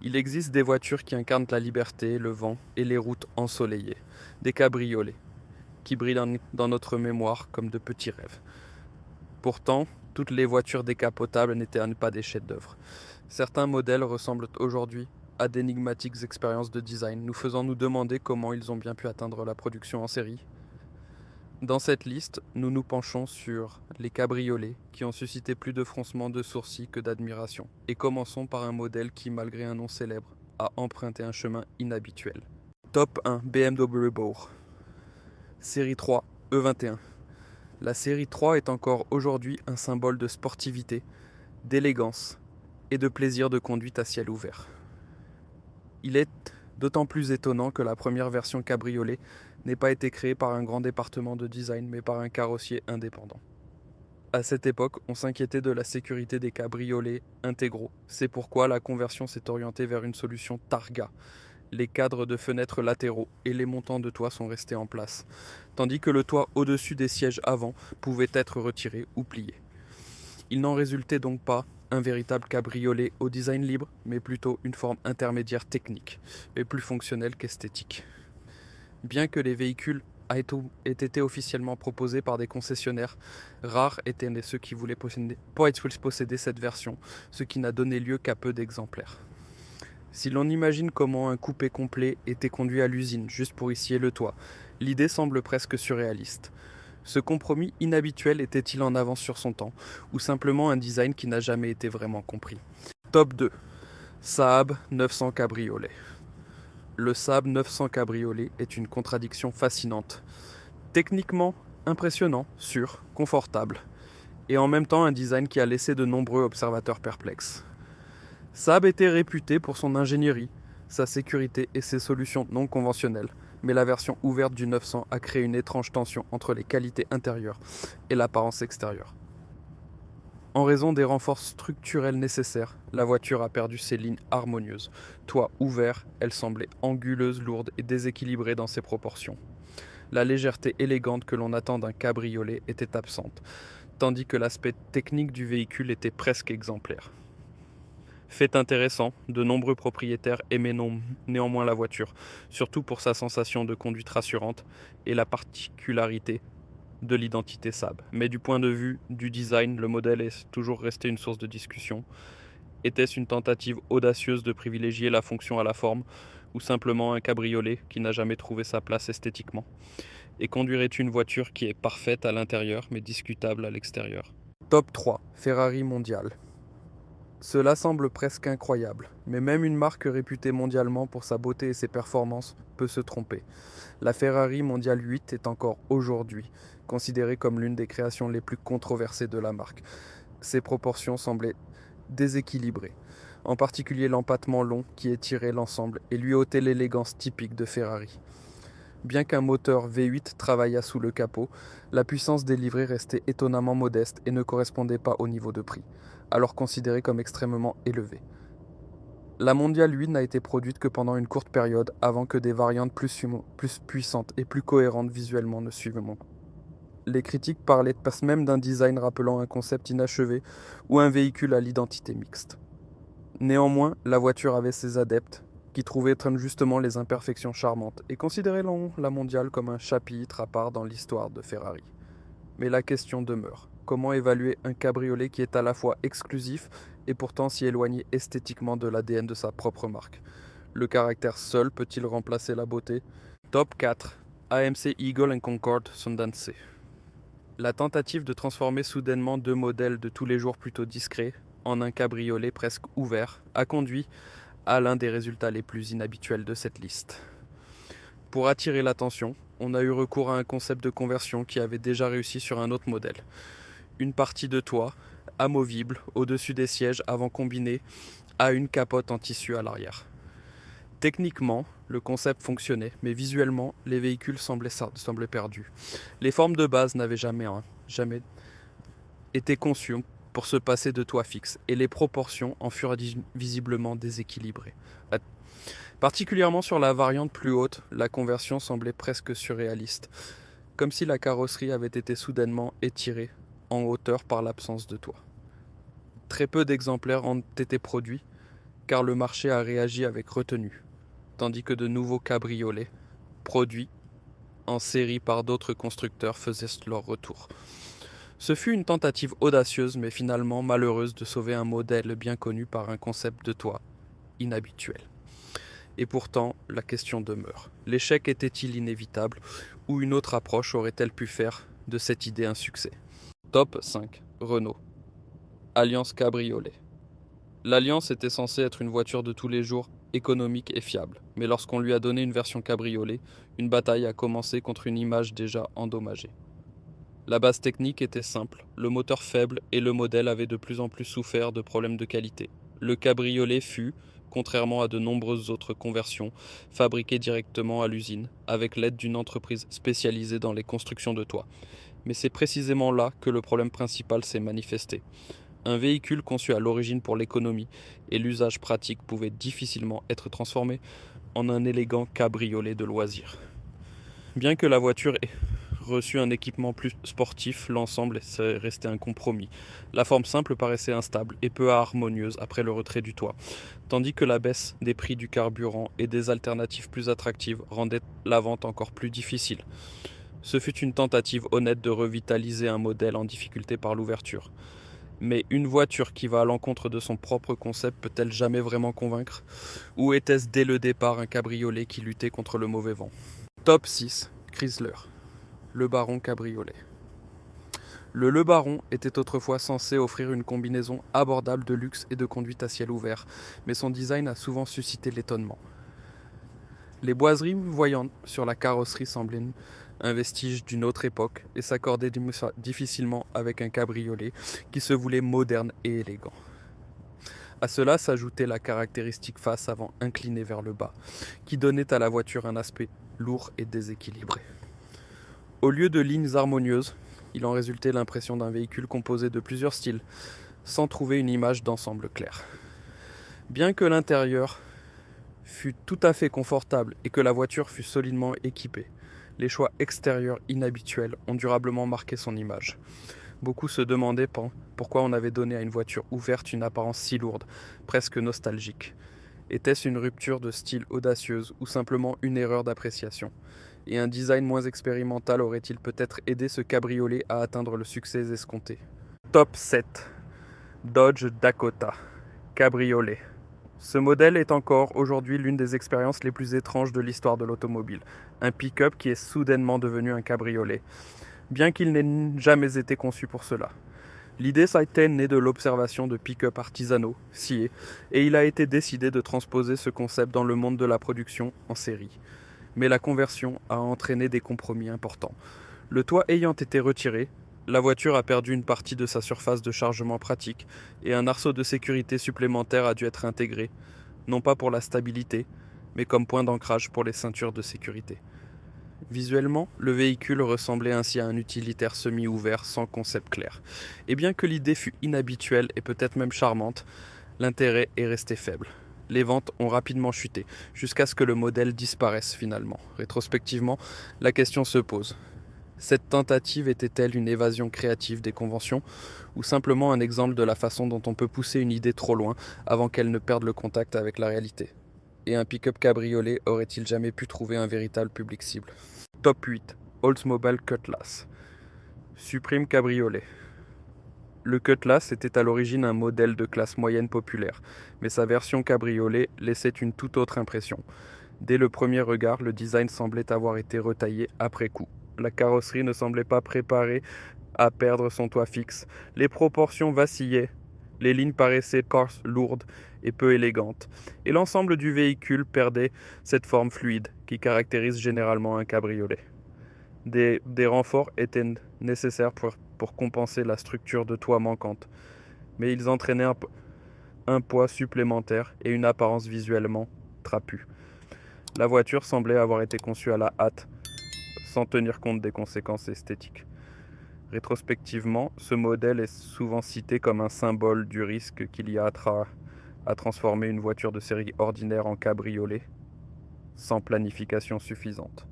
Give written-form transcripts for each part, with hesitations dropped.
Il existe des voitures qui incarnent la liberté, le vent et les routes ensoleillées. Des cabriolets, qui brillent dans notre mémoire comme de petits rêves. Pourtant, toutes les voitures décapotables n'étaient pas des chefs-d'œuvre. Certains modèles ressemblent aujourd'hui à d'énigmatiques expériences de design, nous faisant nous demander comment ils ont bien pu atteindre la production en série. Dans cette liste, nous nous penchons sur les cabriolets qui ont suscité plus de froncements de sourcils que d'admiration. Et commençons par un modèle qui, malgré un nom célèbre, a emprunté un chemin inhabituel. Top 1 BMW Bauer. Série 3 E21. La série 3 est encore aujourd'hui un symbole de sportivité, d'élégance et de plaisir de conduite à ciel ouvert. Il est d'autant plus étonnant que la première version cabriolet n'ait pas été créée par un grand département de design mais par un carrossier indépendant. À cette époque, on s'inquiétait de la sécurité des cabriolets intégraux. C'est pourquoi la conversion s'est orientée vers une solution Targa. Les cadres de fenêtres latéraux et les montants de toit sont restés en place, tandis que le toit au-dessus des sièges avant pouvait être retiré ou plié. Il n'en résultait donc pas un véritable cabriolet au design libre, mais plutôt une forme intermédiaire technique, et plus fonctionnelle qu'esthétique. Bien que les véhicules aient été officiellement proposés par des concessionnaires, rares étaient ceux qui voulaient posséder cette version, ce qui n'a donné lieu qu'à peu d'exemplaires. Si l'on imagine comment un coupé complet était conduit à l'usine juste pour y scier le toit, l'idée semble presque surréaliste. Ce compromis inhabituel était-il en avance sur son temps, ou simplement un design qui n'a jamais été vraiment compris? Top 2. Saab 900 Cabriolet. Le Saab 900 Cabriolet est une contradiction fascinante. Techniquement impressionnant, sûr, confortable, et en même temps un design qui a laissé de nombreux observateurs perplexes. Saab était réputé pour son ingénierie, sa sécurité et ses solutions non conventionnelles, mais la version ouverte du 900 a créé une étrange tension entre les qualités intérieures et l'apparence extérieure. En raison des renforts structurels nécessaires, la voiture a perdu ses lignes harmonieuses. Toit ouvert, elle semblait anguleuse, lourde et déséquilibrée dans ses proportions. La légèreté élégante que l'on attend d'un cabriolet était absente, tandis que l'aspect technique du véhicule était presque exemplaire. Fait intéressant, de nombreux propriétaires aimaient néanmoins la voiture, surtout pour sa sensation de conduite rassurante et la particularité de l'identité Saab. Mais du point de vue du design, le modèle est toujours resté une source de discussion. Était-ce une tentative audacieuse de privilégier la fonction à la forme, ou simplement un cabriolet qui n'a jamais trouvé sa place esthétiquement? Et conduirait une voiture qui est parfaite à l'intérieur mais discutable à l'extérieur? Top 3. Ferrari mondiale. Cela semble presque incroyable, mais même une marque réputée mondialement pour sa beauté et ses performances peut se tromper. La Ferrari Mondiale 8 est encore aujourd'hui considérée comme l'une des créations les plus controversées de la marque. Ses proportions semblaient déséquilibrées, en particulier l'empattement long qui étirait l'ensemble et lui ôtait l'élégance typique de Ferrari. Bien qu'un moteur V8 travaillât sous le capot, la puissance délivrée restait étonnamment modeste et ne correspondait pas au niveau de prix, alors considéré comme extrêmement élevé. La Mondiale 8 n'a été produite que pendant une courte période avant que des variantes plus puissantes et plus cohérentes visuellement ne suivent. Les critiques passent même d'un design rappelant un concept inachevé ou un véhicule à l'identité mixte. Néanmoins, la voiture avait ses adeptes, qui trouvaient justement les imperfections charmantes et considéraient la mondiale comme un chapitre à part dans l'histoire de Ferrari. Mais la question demeure. Comment évaluer un cabriolet qui est à la fois exclusif et pourtant si éloigné esthétiquement de l'ADN de sa propre marque? Le caractère seul peut-il remplacer la beauté? Top 4. AMC Eagle and Concorde Sundance. La tentative de transformer soudainement deux modèles de tous les jours plutôt discrets en un cabriolet presque ouvert a conduit à l'un des résultats les plus inhabituels de cette liste. Pour attirer l'attention, on a eu recours à un concept de conversion qui avait déjà réussi sur un autre modèle. Une partie de toit, amovible, au-dessus des sièges avant combinée à une capote en tissu à l'arrière. Techniquement, le concept fonctionnait, mais visuellement, les véhicules semblaient perdus. Les formes de base n'avaient jamais été conçues pour se passer de toit fixe, et les proportions en furent visiblement déséquilibrées. Particulièrement sur la variante plus haute, la conversion semblait presque surréaliste, comme si la carrosserie avait été soudainement étirée en hauteur par l'absence de toit. Très peu d'exemplaires ont été produits, car le marché a réagi avec retenue, tandis que de nouveaux cabriolets, produits en série par d'autres constructeurs, faisaient leur retour. Ce fut une tentative audacieuse mais finalement malheureuse de sauver un modèle bien connu par un concept de toit inhabituel. Et pourtant, la question demeure. L'échec était-il inévitable ou une autre approche aurait-elle pu faire de cette idée un succès? Top 5. Renault. Alliance Cabriolet. L'Alliance était censée être une voiture de tous les jours, économique et fiable. Mais lorsqu'on lui a donné une version cabriolet, une bataille a commencé contre une image déjà endommagée. La base technique était simple, le moteur faible et le modèle avaient de plus en plus souffert de problèmes de qualité. Le cabriolet fut, contrairement à de nombreuses autres conversions, fabriqué directement à l'usine, avec l'aide d'une entreprise spécialisée dans les constructions de toits. Mais c'est précisément là que le problème principal s'est manifesté. Un véhicule conçu à l'origine pour l'économie et l'usage pratique pouvait difficilement être transformé en un élégant cabriolet de loisir. Bien que la voiture ait reçu un équipement plus sportif, l'ensemble est resté un compromis. La forme simple paraissait instable et peu harmonieuse après le retrait du toit, tandis que la baisse des prix du carburant et des alternatives plus attractives rendait la vente encore plus difficile. Ce fut une tentative honnête de revitaliser un modèle en difficulté par l'ouverture. Mais une voiture qui va à l'encontre de son propre concept peut-elle jamais vraiment convaincre? Ou était-ce dès le départ un cabriolet qui luttait contre le mauvais vent? Top 6. Chrysler. Le Baron Cabriolet. Le Baron était autrefois censé offrir une combinaison abordable de luxe et de conduite à ciel ouvert, mais son design a souvent suscité l'étonnement. Les boiseries voyantes sur la carrosserie semblaient un vestige d'une autre époque et s'accordaient difficilement avec un cabriolet qui se voulait moderne et élégant. À cela s'ajoutait la caractéristique face avant inclinée vers le bas, qui donnait à la voiture un aspect lourd et déséquilibré. Au lieu de lignes harmonieuses, il en résultait l'impression d'un véhicule composé de plusieurs styles, sans trouver une image d'ensemble claire. Bien que l'intérieur fût tout à fait confortable et que la voiture fût solidement équipée, les choix extérieurs inhabituels ont durablement marqué son image. Beaucoup se demandaient pourquoi on avait donné à une voiture ouverte une apparence si lourde, presque nostalgique. Était-ce une rupture de style audacieuse ou simplement une erreur d'appréciation? Et un design moins expérimental aurait-il peut-être aidé ce cabriolet à atteindre le succès escompté? Top 7. Dodge Dakota. Cabriolet. Ce modèle est encore aujourd'hui l'une des expériences les plus étranges de l'histoire de l'automobile. Un pick-up qui est soudainement devenu un cabriolet, bien qu'il n'ait jamais été conçu pour cela. L'idée ça a été née de l'observation de pick-up artisanaux, sciés, et il a été décidé de transposer ce concept dans le monde de la production en série. Mais la conversion a entraîné des compromis importants. Le toit ayant été retiré, la voiture a perdu une partie de sa surface de chargement pratique et un arceau de sécurité supplémentaire a dû être intégré, non pas pour la stabilité, mais comme point d'ancrage pour les ceintures de sécurité. Visuellement, le véhicule ressemblait ainsi à un utilitaire semi-ouvert sans concept clair. Et bien que l'idée fût inhabituelle et peut-être même charmante, l'intérêt est resté faible. Les ventes ont rapidement chuté, jusqu'à ce que le modèle disparaisse finalement. Rétrospectivement, la question se pose. Cette tentative était-elle une évasion créative des conventions, ou simplement un exemple de la façon dont on peut pousser une idée trop loin avant qu'elle ne perde le contact avec la réalité? Et un pick-up cabriolet aurait-il jamais pu trouver un véritable public cible? Top 8. Oldsmobile Cutlass. Supreme Cabriolet. Le Cutlass était à l'origine un modèle de classe moyenne populaire, mais sa version cabriolet laissait une toute autre impression. Dès le premier regard, le design semblait avoir été retaillé après coup. La carrosserie ne semblait pas préparée à perdre son toit fixe. Les proportions vacillaient, les lignes paraissaient corses, lourdes et peu élégantes, et l'ensemble du véhicule perdait cette forme fluide qui caractérise généralement un cabriolet. Des renforts étaient nécessaires pour compenser la structure de toit manquante, mais ils entraînaient un poids supplémentaire et une apparence visuellement trapue. La voiture semblait avoir été conçue à la hâte, sans tenir compte des conséquences esthétiques. Rétrospectivement, ce modèle est souvent cité comme un symbole du risque qu'il y a à transformer une voiture de série ordinaire en cabriolet, sans planification suffisante.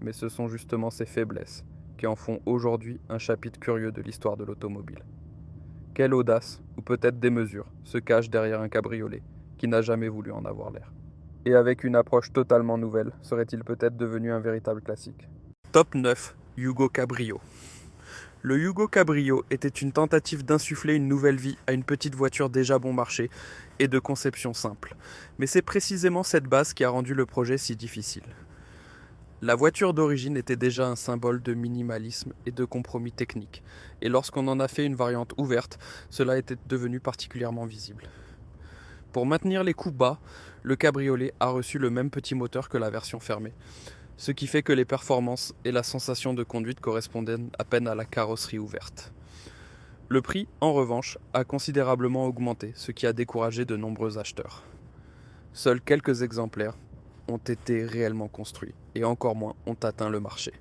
Mais ce sont justement ces faiblesses qui en font aujourd'hui un chapitre curieux de l'histoire de l'automobile. Quelle audace, ou peut-être démesure, se cache derrière un cabriolet, qui n'a jamais voulu en avoir l'air. Et avec une approche totalement nouvelle, serait-il peut-être devenu un véritable classique. Top 9, Yugo Cabrio. Le Yugo Cabrio était une tentative d'insuffler une nouvelle vie à une petite voiture déjà bon marché et de conception simple. Mais c'est précisément cette base qui a rendu le projet si difficile. La voiture d'origine était déjà un symbole de minimalisme et de compromis technique, et lorsqu'on en a fait une variante ouverte, cela était devenu particulièrement visible. Pour maintenir les coûts bas, le cabriolet a reçu le même petit moteur que la version fermée, ce qui fait que les performances et la sensation de conduite correspondaient à peine à la carrosserie ouverte. Le prix, en revanche, a considérablement augmenté, ce qui a découragé de nombreux acheteurs. Seuls quelques exemplaires ont été réellement construits, et encore moins ont atteint le marché.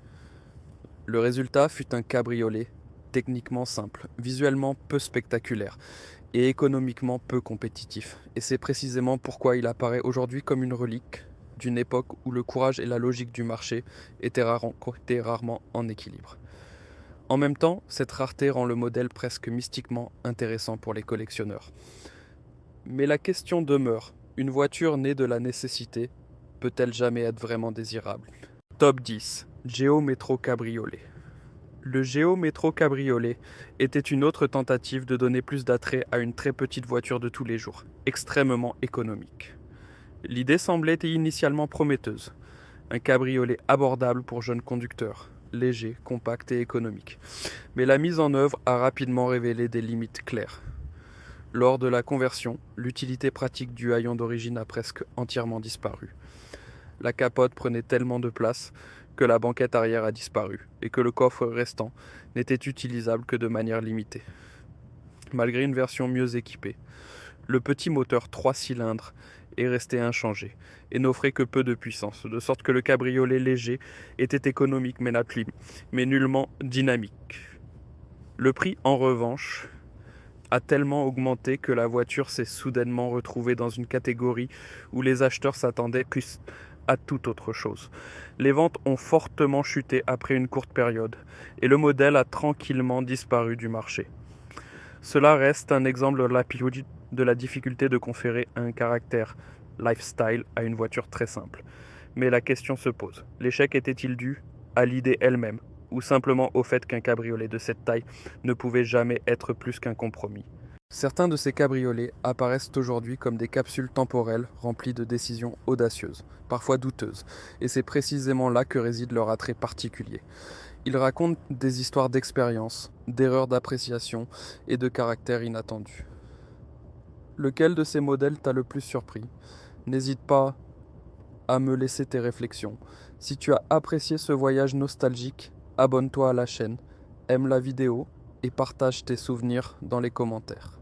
Le résultat fut un cabriolet techniquement simple, visuellement peu spectaculaire, et économiquement peu compétitif. Et c'est précisément pourquoi il apparaît aujourd'hui comme une relique d'une époque où le courage et la logique du marché étaient rarement en équilibre. En même temps, cette rareté rend le modèle presque mystiquement intéressant pour les collectionneurs. Mais la question demeure, une voiture née de la nécessité peut-elle jamais être vraiment désirable? Top 10, Geo Metro Cabriolet. Le Geo Metro Cabriolet était une autre tentative de donner plus d'attrait à une très petite voiture de tous les jours, extrêmement économique. L'idée semblait initialement prometteuse. Un cabriolet abordable pour jeunes conducteurs, léger, compact et économique. Mais la mise en œuvre a rapidement révélé des limites claires. Lors de la conversion, l'utilité pratique du haillon d'origine a presque entièrement disparu. La capote prenait tellement de place que la banquette arrière a disparu et que le coffre restant n'était utilisable que de manière limitée. Malgré une version mieux équipée, le petit moteur 3 cylindres est resté inchangé et n'offrait que peu de puissance, de sorte que le cabriolet léger était économique mais nullement dynamique. Le prix, en revanche, a tellement augmenté que la voiture s'est soudainement retrouvée dans une catégorie où les acheteurs s'attendaient plus à toute autre chose. Les ventes ont fortement chuté après une courte période et le modèle a tranquillement disparu du marché. Cela reste un exemple de la difficulté de conférer un caractère lifestyle à une voiture très simple. Mais la question se pose, l'échec était-il dû à l'idée elle-même ou simplement au fait qu'un cabriolet de cette taille ne pouvait jamais être plus qu'un compromis? Certains de ces cabriolets apparaissent aujourd'hui comme des capsules temporelles remplies de décisions audacieuses, parfois douteuses, et c'est précisément là que réside leur attrait particulier. Ils racontent des histoires d'expérience, d'erreurs d'appréciation et de caractères inattendus. Lequel de ces modèles t'a le plus surpris? N'hésite pas à me laisser tes réflexions. Si tu as apprécié ce voyage nostalgique, abonne-toi à la chaîne, aime la vidéo et partage tes souvenirs dans les commentaires.